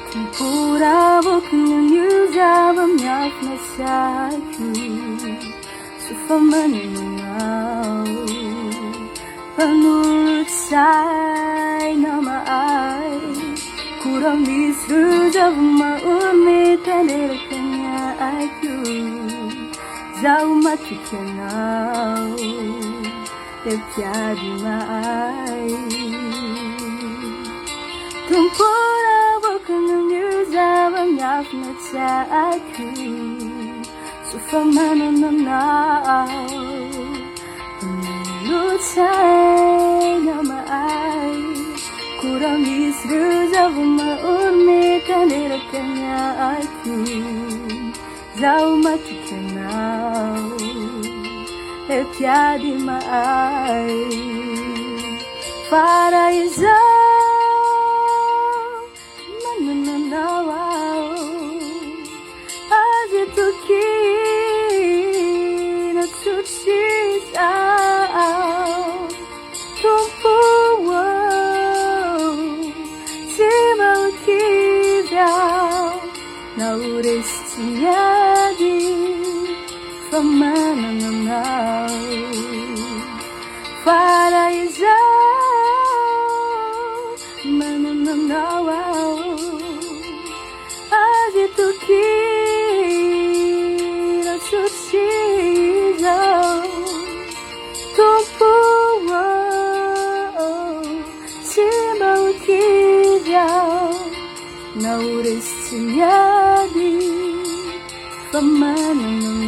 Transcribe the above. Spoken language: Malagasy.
Tempura kanyang yuzabang niyak na sa'yo Sufamaninaw Panurut sa'y na maay Kurang disrujav maurmitaner kanya aku Zau matikanau Lepyadi maay Tempura kanyang yuzabang niyak na sa'yo Sufamaninaw Panurut sa'y na maay Kurang disrujav maurmitaner kanya aku Zau matikanau Lepyadi maay Paraiso mananawao Azituki na tutsisao Tumpuwa Simang kidaw Nauris siyadi Pamanananaw Paraiso mananawao Azituki na tutsisao Tumpuwa Simang kidaw Nauris siyadi Pamanananaw